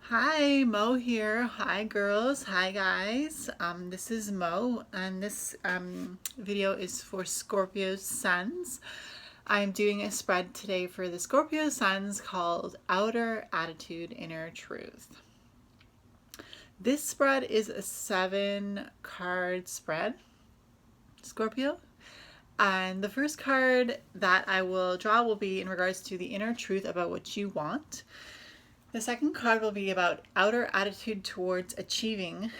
Hi, Mo here. Hi, girls. Hi, guys. This is Mo, and this video is for Scorpio suns. I'm doing a spread today for the Scorpio suns called Outer Attitude, Inner Truth. This spread is a 7-card spread, Scorpio. And the first card that I will draw will be in regards to the inner truth about what you want. The second card will be about outer attitude towards achieving.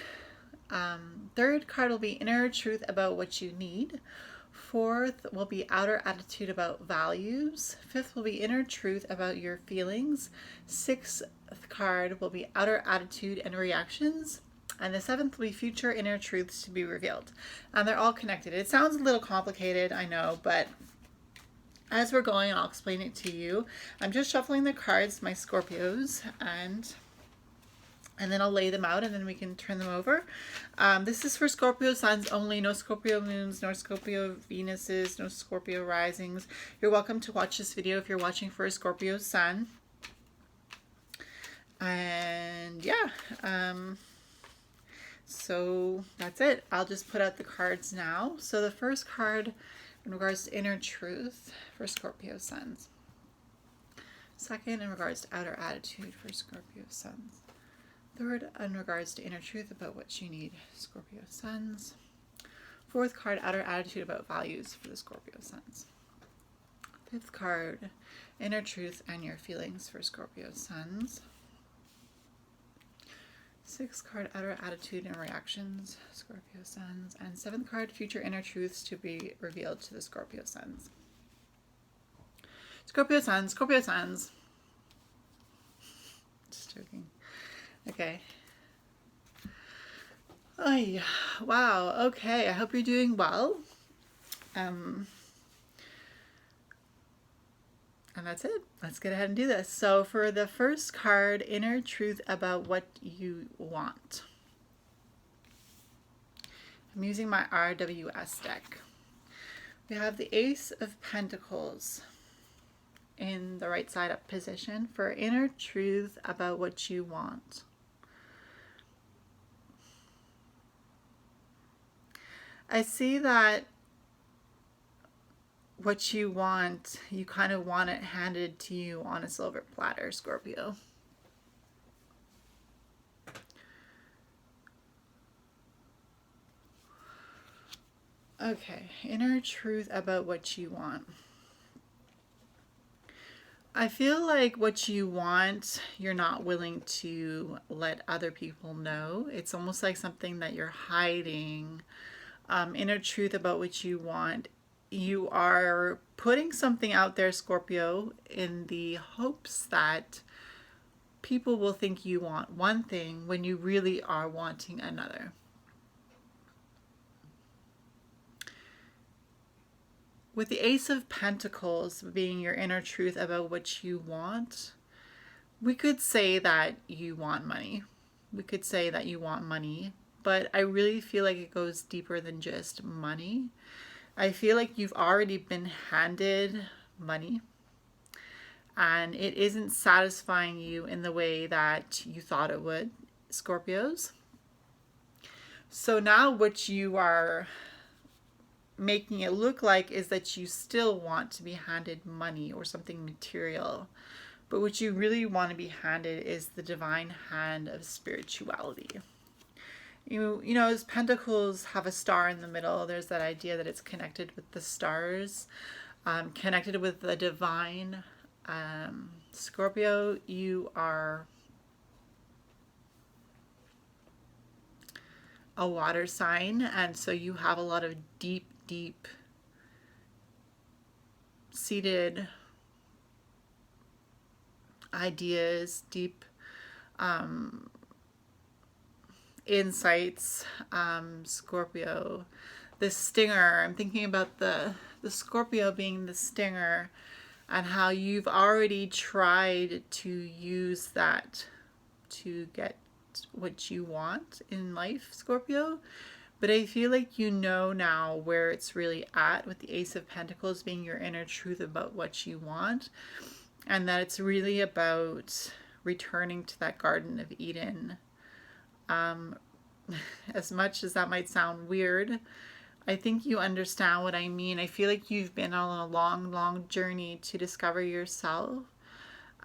Third card will be inner truth about what you need. Fourth will be outer attitude about values. Fifth will be inner truth about your feelings. Sixth card will be outer attitude and reactions. And the seventh will be future inner truths to be revealed. And they're all connected. It sounds a little complicated, I know, but as we're going, I'll explain it to you. I'm just shuffling the cards, my Scorpios, and then I'll lay them out and then we can turn them over. This is for Scorpio suns only, no Scorpio moons, no Scorpio Venuses, no Scorpio risings. You're welcome to watch this video if you're watching for a Scorpio sun. And yeah, so that's it. I'll just put out the cards now. So the first card in regards to inner truth for Scorpio suns. Second, in regards to outer attitude for Scorpio suns. Third, in regards to inner truth about what you need, Scorpio suns. Fourth card, outer attitude about values for the Scorpio suns. Fifth card, inner truth and your feelings for Scorpio suns. Sixth card, outer attitude and reactions, Scorpio suns. And seventh card, future inner truths to be revealed to the Scorpio suns. Scorpio suns, Scorpio suns. Just joking. Okay. Oh, wow. Okay. I hope you're doing well. And that's it. Let's get ahead and do this. So for the first card, inner truth about what you want. I'm using my RWS deck. We have the Ace of Pentacles in the right side up position for inner truth about what you want. I see that what you want, you kind of want it handed to you on a silver platter, Scorpio. Okay, inner truth about what you want. I feel like what you want, you're not willing to let other people know. It's almost like something that you're hiding. Inner truth about what you want. You are putting something out there, Scorpio, in the hopes that people will think you want one thing when you really are wanting another. With the Ace of Pentacles being your inner truth about what you want, we could say that you want money. We could say that you want money, but I really feel like it goes deeper than just money. I feel like you've already been handed money and it isn't satisfying you in the way that you thought it would, Scorpios. So now what you are making it look like is that you still want to be handed money or something material. But what you really want to be handed is the divine hand of spirituality. You know, as pentacles have a star in the middle, there's that idea that it's connected with the stars, connected with the divine. Scorpio, you are a water sign, and so you have a lot of deep seated ideas, deep insights, Scorpio. The stinger, I'm thinking about the Scorpio being the stinger and how you've already tried to use that to get what you want in life, Scorpio. But I feel like you know now where it's really at, with the Ace of Pentacles being your inner truth about what you want, and that it's really about returning to that Garden of Eden. As much as that might sound weird, I think you understand what I mean. I feel like you've been on a long, long journey to discover yourself.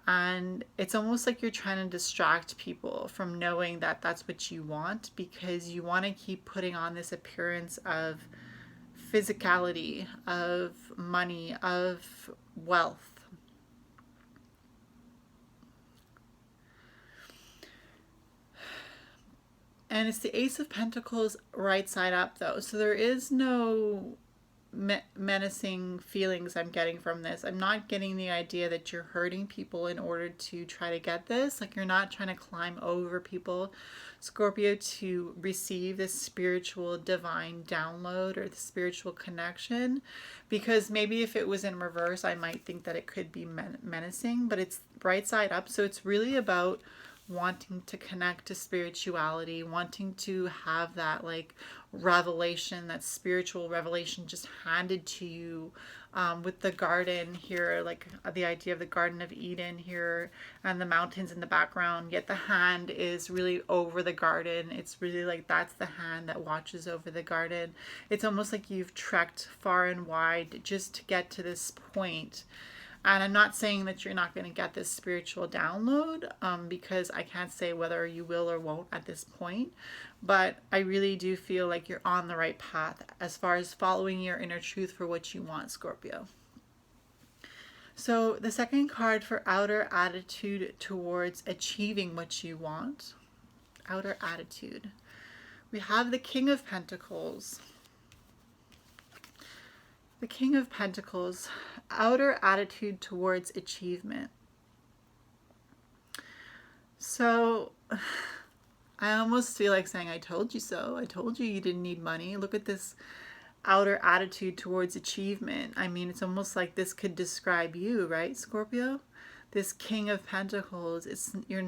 And it's almost like you're trying to distract people from knowing that that's what you want, because you want to keep putting on this appearance of physicality, of money, of wealth. And it's the Ace of Pentacles right side up though. So there is no menacing feelings I'm getting from this. I'm not getting the idea that you're hurting people in order to try to get this. Like, you're not trying to climb over people, Scorpio, to receive this spiritual divine download or the spiritual connection. Because maybe if it was in reverse, I might think that it could be menacing, but it's right side up. So it's really about wanting to connect to spirituality, wanting to have that like revelation, that spiritual revelation just handed to you, with the garden here, like the idea of the Garden of Eden here and the mountains in the background, yet the hand is really over the garden. It's really like that's the hand that watches over the garden. It's almost like you've trekked far and wide just to get to this point. And I'm not saying that you're not going to get this spiritual download, because I can't say whether you will or won't at this point. But I really do feel like you're on the right path as far as following your inner truth for what you want, Scorpio. So the second card for outer attitude towards achieving what you want. Outer attitude. We have the King of Pentacles. The King of Pentacles, outer attitude towards achievement. So I almost feel like saying, I told you so. I told you you didn't need money. Look at this outer attitude towards achievement. I mean, it's almost like this could describe you, right, Scorpio? This King of Pentacles, you're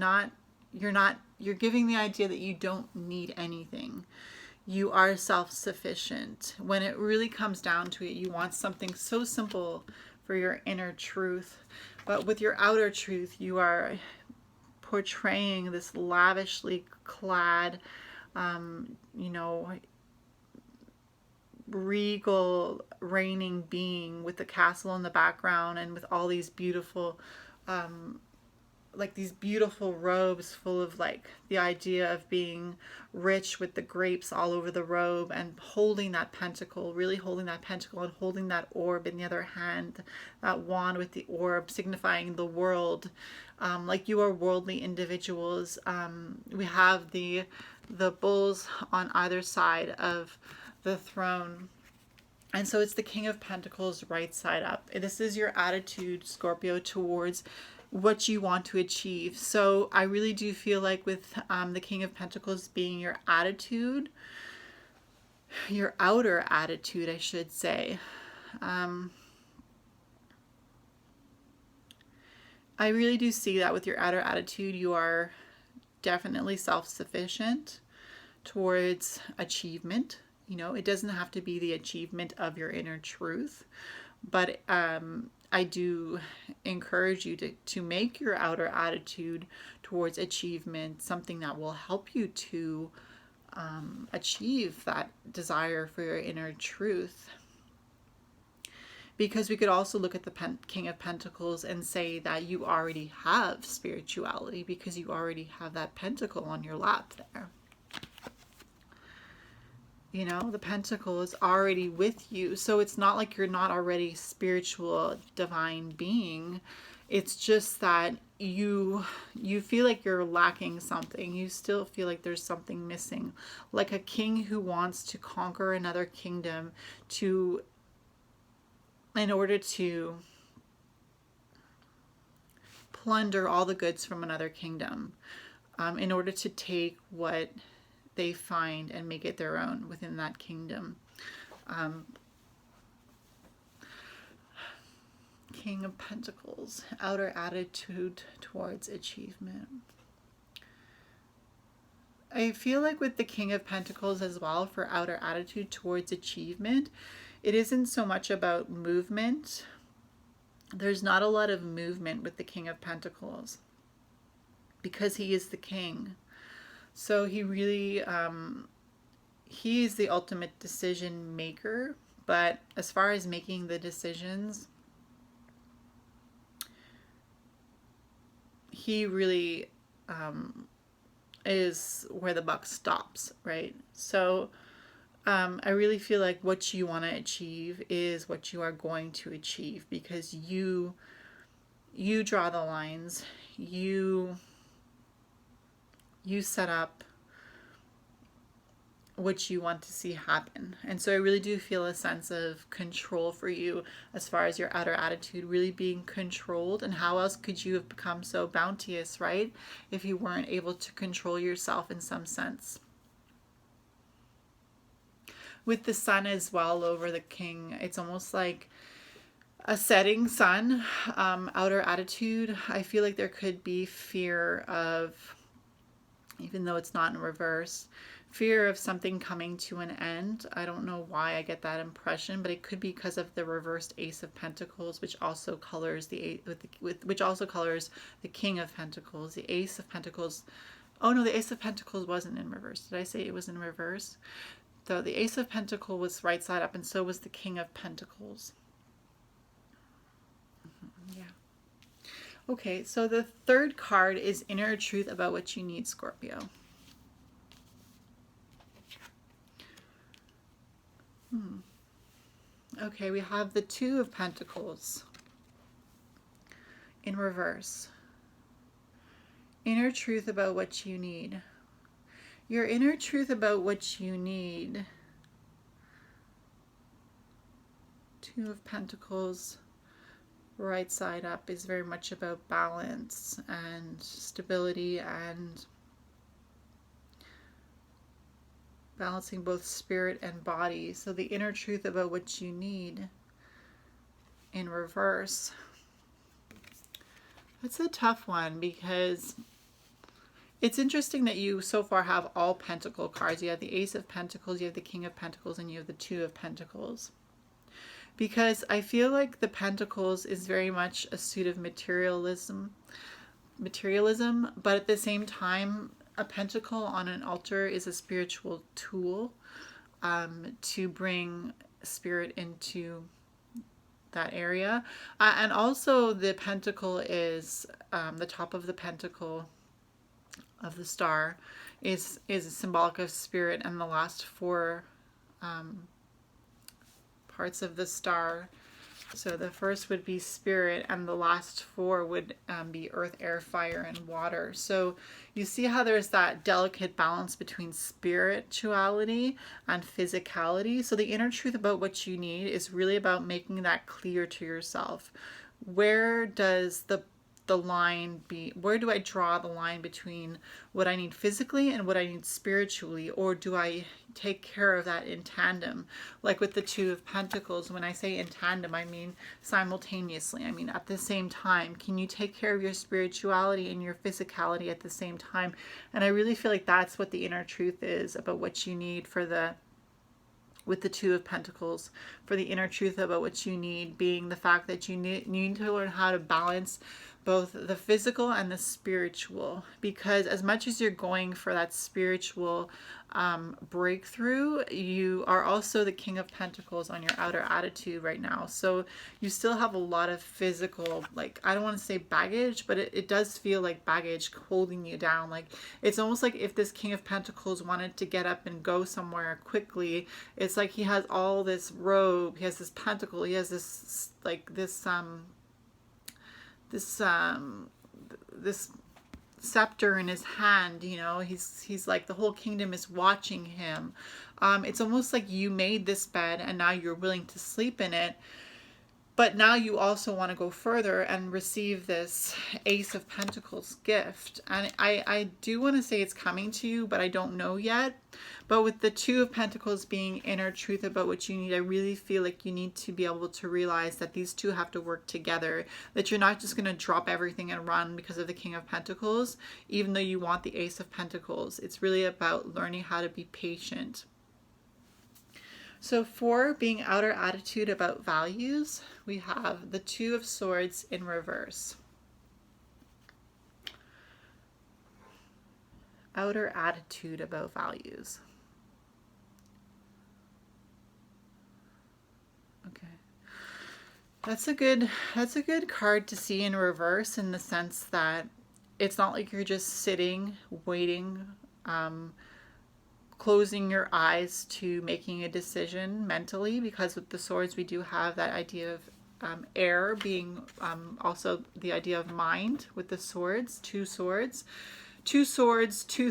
giving the idea that you don't need anything. You are self-sufficient. When it really comes down to it, you want something so simple for your inner truth. But with your outer truth, you are portraying this lavishly clad, regal, reigning being with the castle in the background and with all these beautiful, like these beautiful robes full of like the idea of being rich with the grapes all over the robe, and holding that pentacle, really holding that pentacle, and holding that orb in the other hand, that wand with the orb signifying the world. Like you are worldly individuals. We have the bulls on either side of the throne. And so it's the King of Pentacles right side up. This is your attitude, Scorpio, towards what you want to achieve. So I really do feel like with the King of Pentacles being your attitude, your outer attitude, I should say. I really do see that with your outer attitude, you are definitely self-sufficient towards achievement. You know, it doesn't have to be the achievement of your inner truth, but I do encourage you to make your outer attitude towards achievement something that will help you to achieve that desire for your inner truth. Because we could also look at the King of Pentacles and say that you already have spirituality because you already have that pentacle on your lap there. You know, the pentacle is already with you. So it's not like you're not already spiritual, divine being. It's just that you feel like you're lacking something. You still feel like there's something missing. Like a king who wants to conquer another kingdom in order to plunder all the goods from another kingdom, in order to take what they find and make it their own within that kingdom. King of Pentacles, outer attitude towards achievement. I feel like with the King of Pentacles as well, for outer attitude towards achievement, it isn't so much about movement. There's not a lot of movement with the King of Pentacles. because he is the king. So he really, he is the ultimate decision maker. But as far as making the decisions, he really is where the buck stops, right? So I really feel like what you want to achieve is what you are going to achieve, because you draw the lines, you set up what you want to see happen. And so I really do feel a sense of control for you as far as your outer attitude really being controlled. And how else could you have become so bounteous, right, if you weren't able to control yourself in some sense? With the sun as well over the king, it's almost like a setting sun. Outer attitude, I feel like there could be fear of, even though it's not in reverse, fear of something coming to an end. I don't know why I get that impression, but it could be because of the reversed Ace of Pentacles, which also colors which also colors the King of Pentacles. The Ace of Pentacles. Oh no, the Ace of Pentacles wasn't in reverse. Did I say it was in reverse? So the Ace of Pentacles was right side up, and so was the King of Pentacles. Yeah. Okay, so the third card is Inner Truth about what you need, Scorpio. Okay, we have the Two of Pentacles in reverse. Inner truth about what you need. Your inner truth about what you need. Two of Pentacles, right side up, is very much about balance and stability and balancing both spirit and body. So the inner truth about what you need in reverse. That's a tough one, because it's interesting that you so far have all Pentacle cards. You have the Ace of Pentacles, you have the King of Pentacles, and you have the Two of Pentacles. Because I feel like the Pentacles is very much a suit of materialism, but at the same time, a pentacle on an altar is a spiritual tool to bring spirit into that area. And also the pentacle is, the top of the pentacle of the star is symbolic of spirit, and the last four parts of the star. So the first would be spirit, and the last four would be earth, air, fire, and water. So you see how there's that delicate balance between spirituality and physicality. So the inner truth about what you need is really about making that clear to yourself. Where does the line be? Where do I draw the line between what I need physically and what I need spiritually? Or do I take care of that in tandem? Like with the Two of Pentacles, when I say in tandem, I mean simultaneously. I mean at the same time. Can you take care of your spirituality and your physicality at the same time? And I really feel like that's what the inner truth is about what you need for the, with the Two of Pentacles, for the inner truth about what you need being the fact that you need to learn how to balance both the physical and the spiritual. Because as much as you're going for that spiritual breakthrough, you are also the King of Pentacles on your outer attitude right now. So you still have a lot of physical, like, I don't want to say baggage, but it does feel like baggage holding you down. Like, it's almost like if this King of Pentacles wanted to get up and go somewhere quickly, it's like he has all this robe, he has this pentacle, he has this, like, this scepter in his hand, you know. He's like, the whole kingdom is watching him. It's almost like you made this bed and now you're willing to sleep in it, but now you also want to go further and receive this Ace of Pentacles gift. And I do want to say it's coming to you, but I don't know yet. But with the Two of Pentacles being inner truth about what you need, I really feel like you need to be able to realize that these two have to work together. That you're not just going to drop everything and run because of the King of Pentacles, even though you want the Ace of Pentacles. It's really about learning how to be patient. So for being outer attitude about values, we have the Two of Swords in reverse. outer attitude about values. Okay. That's a good card to see in reverse, in the sense that it's not like you're just sitting, waiting, closing your eyes to making a decision mentally, because with the swords we do have that idea of air being also the idea of mind with the swords, two swords, two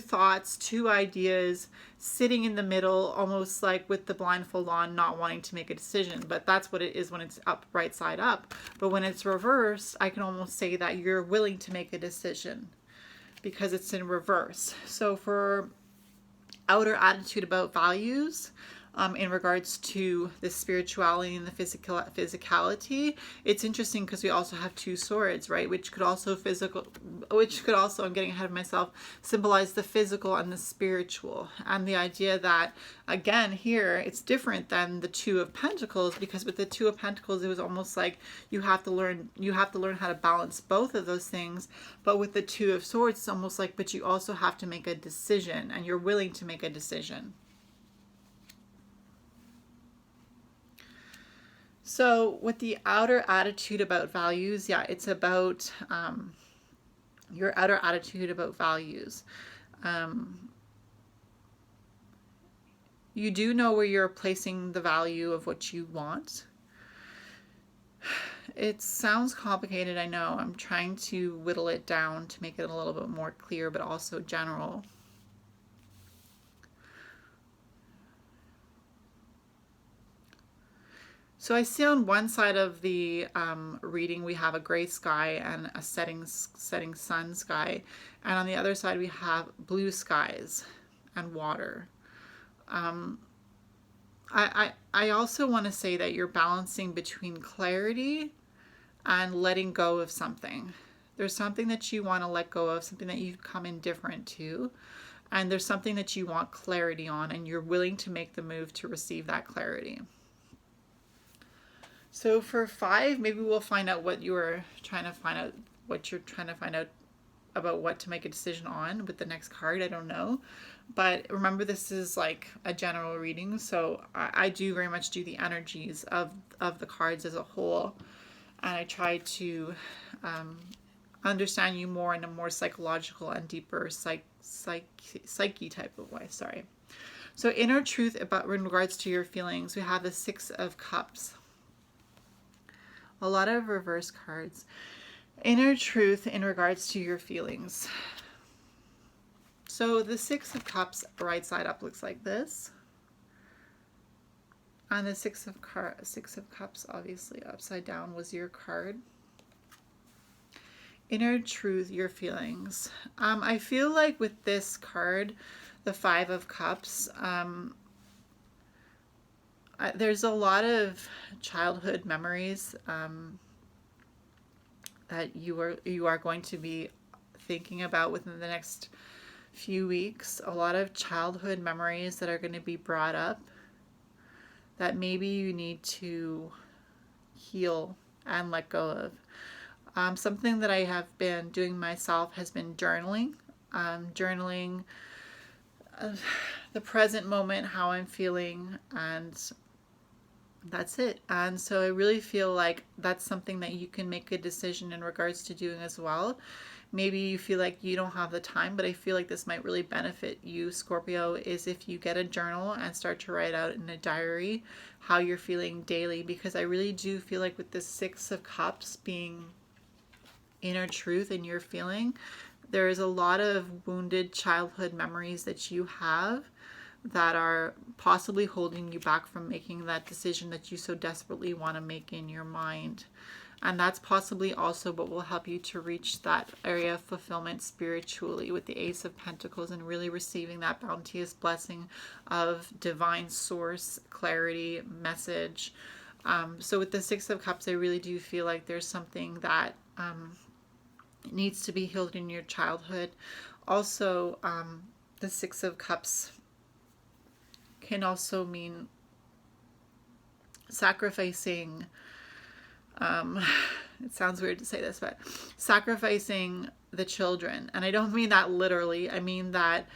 thoughts, two ideas sitting in the middle, almost like with the blindfold on, not wanting to make a decision. But that's what it is when it's up, right side up. But when it's reversed, I can almost say that you're willing to make a decision because it's in reverse. So for outer attitude about values, in regards to the spirituality and the physicality, it's interesting because we also have two swords, right? Which could also I'm getting ahead of myself, symbolize the physical and the spiritual. And the idea that, again, here it's different than the Two of Pentacles, because with the Two of Pentacles it was almost like you have to learn how to balance both of those things. But with the Two of Swords, it's almost like, but you also have to make a decision, and you're willing to make a decision. So with the outer attitude about values, yeah, it's about your outer attitude about values. You do know where you're placing the value of what you want. It sounds complicated, I know. I'm trying to whittle it down to make it a little bit more clear, but also general. So I see on one side of the reading we have a gray sky and a setting sun sky, and on the other side we have blue skies and water. I also want to say that you're balancing between clarity and letting go of something. There's something that you want to let go of, something that you've come indifferent to, and there's something that you want clarity on, and you're willing to make the move to receive that clarity. So for 5, maybe we'll find out what you're trying to find out about what to make a decision on with the next card. I don't know. But remember, this is like a general reading, so I do very much do the energies of the cards as a whole. And I try to understand you more in a more psychological and deeper psyche type of way. Sorry. So inner truth about in regards to your feelings, we have the 6 of Cups. A lot of reverse cards. Inner truth in regards to your feelings. So the 6 of Cups right side up looks like this. And the 6 of Cups obviously upside down was your card. Inner truth, your feelings. I feel like with this card, the 5 of Cups, there's a lot of childhood memories that you are going to be thinking about within the next few weeks. A lot of childhood memories that are going to be brought up that maybe you need to heal and let go of. Something that I have been doing myself has been journaling. Journaling the present moment, how I'm feeling, and that's it. And so I really feel like that's something that you can make a decision in regards to doing as well. Maybe you feel like you don't have the time, but I feel like this might really benefit you, Scorpio, is if you get a journal and start to write out in a diary how you're feeling daily, because I really do feel like with the 6 of Cups being inner truth and your feeling, there is a lot of wounded childhood memories that you have that are possibly holding you back from making that decision that you so desperately want to make in your mind. And that's possibly also what will help you to reach that area of fulfillment spiritually with the Ace of Pentacles, and really receiving that bounteous blessing of divine source, clarity, message. So with the 6 of Cups, I really do feel like there's something that needs to be healed in your childhood. Also, the 6 of Cups can also mean sacrificing, it sounds weird to say this, but sacrificing the children. And I don't mean that literally. I mean that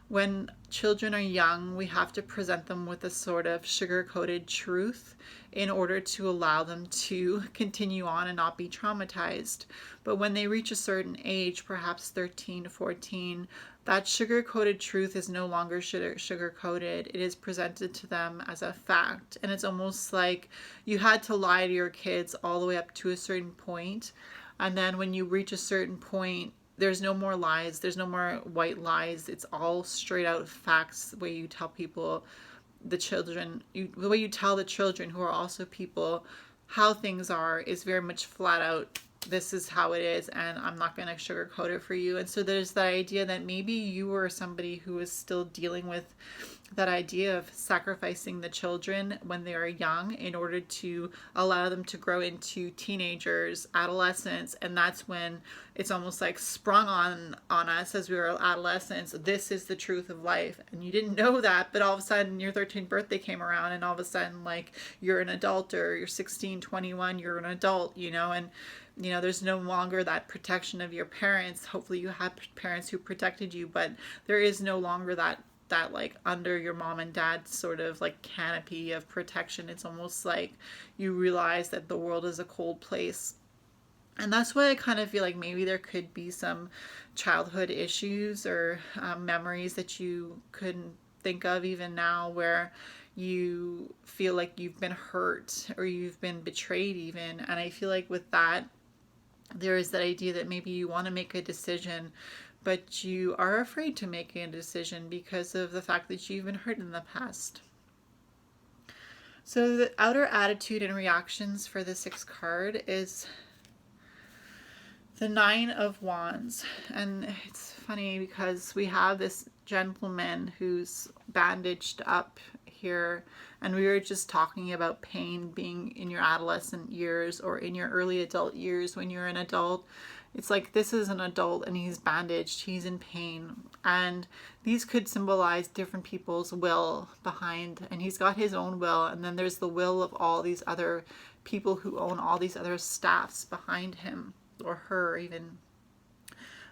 when children are young, we have to present them with a sort of sugar-coated truth in order to allow them to continue on and not be traumatized. But when they reach a certain age, perhaps 13 to 14, that sugar-coated truth is no longer sugar-coated. It is presented to them as a fact. And it's almost like you had to lie to your kids all the way up to a certain point. And then when you reach a certain point, there's no more lies. There's no more white lies. It's all straight out facts, the way you tell people, the children, the way you tell the children who are also people how things are is very much flat out. This is how it is, and I'm not going to sugarcoat it for you. And so there's the idea that maybe you were somebody who is still dealing with that idea of sacrificing the children when they are young in order to allow them to grow into teenagers, adolescents, and that's when it's almost like sprung on us as we were adolescents. This is the truth of life, and you didn't know that, but all of a sudden your 13th birthday came around, and all of a sudden, like, you're an adult, or you're 16, 21, you're an adult, you know, and you know, there's no longer that protection of your parents. Hopefully you had parents who protected you, but there is no longer that like under your mom and dad sort of like canopy of protection. It's almost like you realize that the world is a cold place. And that's why I kind of feel like maybe there could be some childhood issues or memories that you couldn't think of even now, where you feel like you've been hurt or you've been betrayed even. And I feel like with that, there is that idea that maybe you want to make a decision, but you are afraid to make a decision because of the fact that you've been hurt in the past. So the outer attitude and reactions for the 6th card is the 9 of Wands. And it's funny because we have this gentleman who's bandaged up here, and we were just talking about pain being in your adolescent years or in your early adult years. When you're an adult, it's like this is an adult and he's bandaged, he's in pain, and these could symbolize different people's will behind, and he's got his own will, and then there's the will of all these other people who own all these other staffs behind him or her even.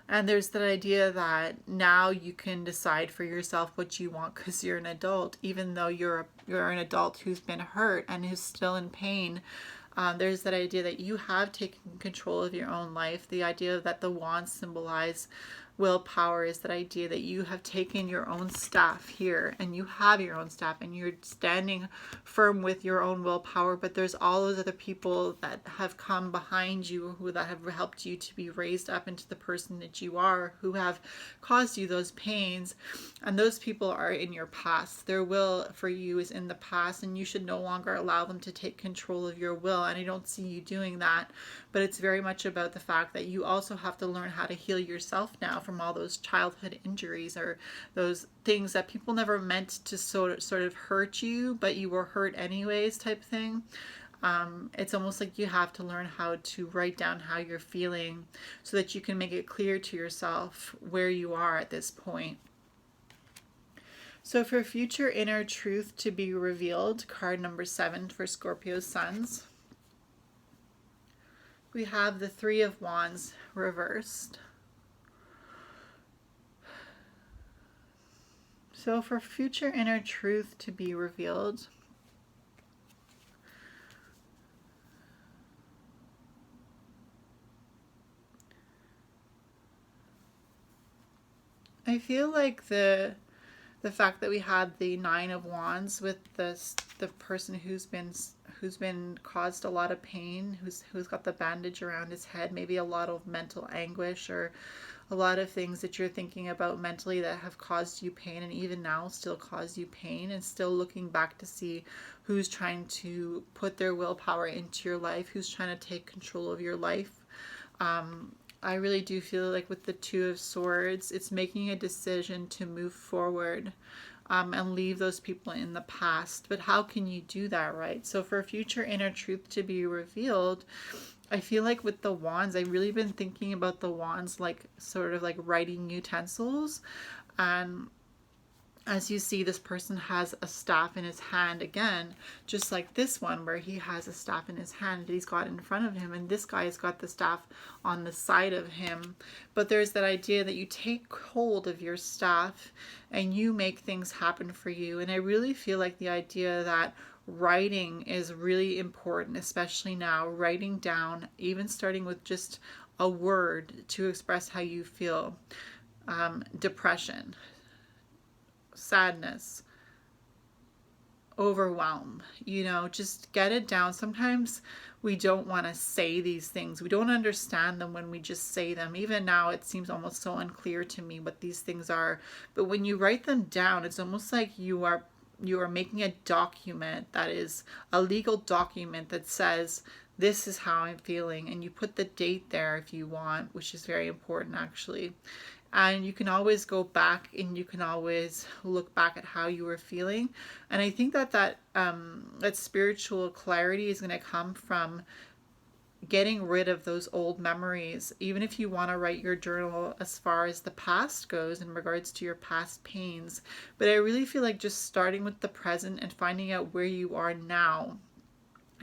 And there's that idea that now you can decide for yourself what you want because you're an adult, even though you're an adult who's been hurt and who's still in pain. There's that idea that you have taken control of your own life. The idea that the wands symbolize willpower is that idea that you have taken your own staff here, and you have your own staff, and you're standing firm with your own willpower, but there's all those other people that have come behind you, who that have helped you to be raised up into the person that you are, who have caused you those pains, and those people are in your past. Their will for you is in the past, and you should no longer allow them to take control of your will, and I don't see you doing that. But it's very much about the fact that you also have to learn how to heal yourself now from all those childhood injuries or those things that people never meant to sort of hurt you, but you were hurt anyways type thing. It's almost like you have to learn how to write down how you're feeling so that you can make it clear to yourself where you are at this point. So for future inner truth to be revealed, card number 7 for Scorpio suns, we have the 3 of Wands reversed. So for future inner truth to be revealed, I feel like the fact that we had the 9 of Wands with the person who's been caused a lot of pain, who's got the bandage around his head, maybe a lot of mental anguish or a lot of things that you're thinking about mentally that have caused you pain and even now still cause you pain, and still looking back to see who's trying to put their willpower into your life, who's trying to take control of your life. I really do feel like with the 2 of Swords, it's making a decision to move forward and leave those people in the past. But how can you do that, right? So for future inner truth to be revealed, I feel like with the wands, I've really been thinking about the wands like sort of like writing utensils. And As you see, this person has a staff in his hand again, just like this one where he has a staff in his hand that he's got in front of him, and this guy has got the staff on the side of him. But there's that idea that you take hold of your staff and you make things happen for you. And I really feel like the idea that writing is really important, especially now, writing down, even starting with just a word to express how you feel. Depression, sadness, overwhelm, just get it down. Sometimes we don't want to say these things. We don't understand them when we just say them. Even now, it seems almost so unclear to me what these things are. But when you write them down, it's almost like you are making a document that is a legal document that says, this is how I'm feeling. And you put the date there if you want, which is very important actually. And you can always go back and you can always look back at how you were feeling. And I think that spiritual clarity is going to come from getting rid of those old memories. Even if you want to write your journal as far as the past goes in regards to your past pains. But I really feel like just starting with the present and finding out where you are now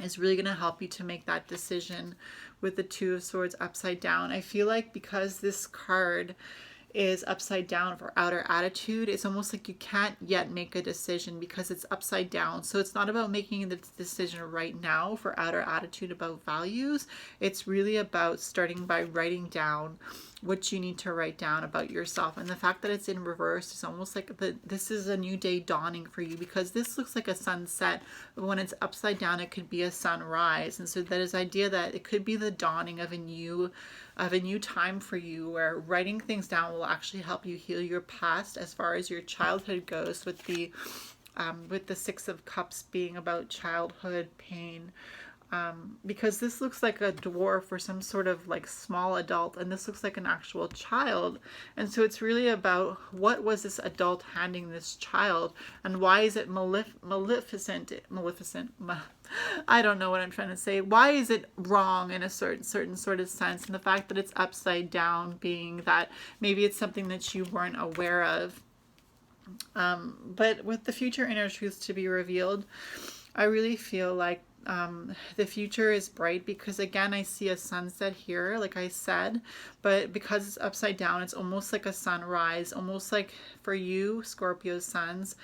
is really going to help you to make that decision with the Two of Swords upside down. I feel like because this card is upside down for outer attitude, it's almost like you can't yet make a decision because it's upside down. So it's not about making the decision right now for outer attitude about values. It's really about starting by writing down what you need to write down about yourself. And the fact that it's in reverse is almost like this is a new day dawning for you, because this looks like a sunset, but when it's upside down it could be a sunrise. And so that is idea that it could be the dawning of a new time for you, where writing things down will actually help you heal your past as far as your childhood goes, with the Six of Cups being about childhood pain. Because this looks like a dwarf or some sort of like small adult, and this looks like an actual child. And so it's really about, what was this adult handing this child, and why is it maleficent? I don't know what I'm trying to say. Why is it wrong in a certain sort of sense? And the fact that it's upside down being that maybe it's something that you weren't aware of. But with the future inner truths to be revealed, I really feel like the future is bright, because again I see a sunset here, like I said, but because it's upside down, it's almost like a sunrise. Almost like for you Scorpio suns,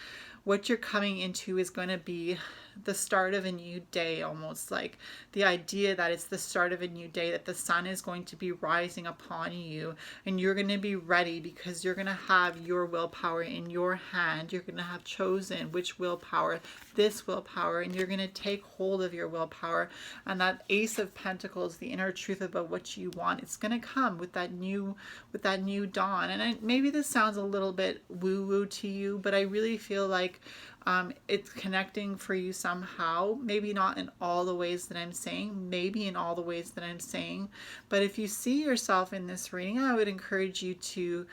what you're coming into is going to be the start of a new day. Almost like the idea that it's the start of a new day, that the sun is going to be rising upon you, and you're going to be ready because you're going to have your willpower in your hand. You're going to have chosen which willpower, this willpower, and you're going to take hold of your willpower. And that Ace of Pentacles, the inner truth about what you want, it's going to come with that new dawn. And maybe this sounds a little bit woo-woo to you, but I really feel like it's connecting for you somehow. Maybe not in all the ways that I'm saying, maybe in all the ways that I'm saying. But if you see yourself in this reading, I would encourage you to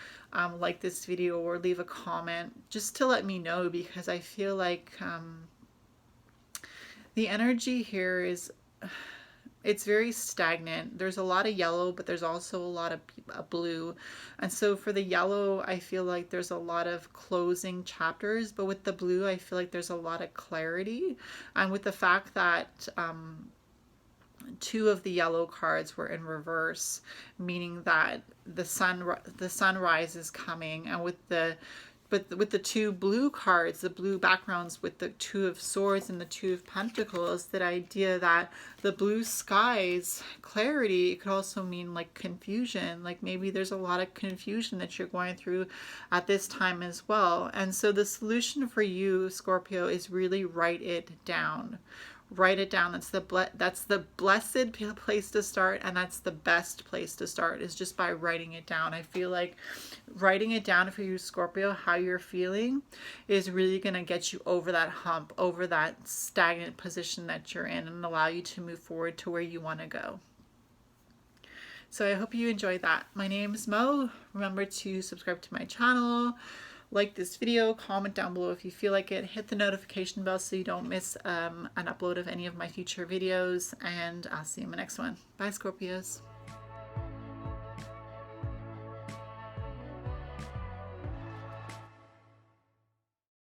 like this video or leave a comment just to let me know, because I feel like the energy here is, it's very stagnant. There's a lot of yellow, but there's also a lot of blue. And so for the yellow, I feel like there's a lot of closing chapters, but with the blue, I feel like there's a lot of clarity. And with the fact that two of the yellow cards were in reverse, meaning that the sunrise is coming, and with the two blue cards, the blue backgrounds with the Two of Swords and the Two of Pentacles, that idea that the blue skies, clarity, it could also mean like confusion. Like maybe there's a lot of confusion that you're going through at this time as well. And so the solution for you, Scorpio, is really write it down. Write it down. That's the blessed place to start, and that's the best place to start, is just by writing it down. I feel like writing it down for you, Scorpio, how you're feeling, is really going to get you over that hump, over that stagnant position that you're in, and allow you to move forward to where you want to go. So I hope you enjoyed that. My name is Mo. Remember to subscribe to my channel, like this video, comment down below if you feel like it, hit the notification bell so you don't miss an upload of any of my future videos, and I'll see you in my next one. Bye, Scorpios.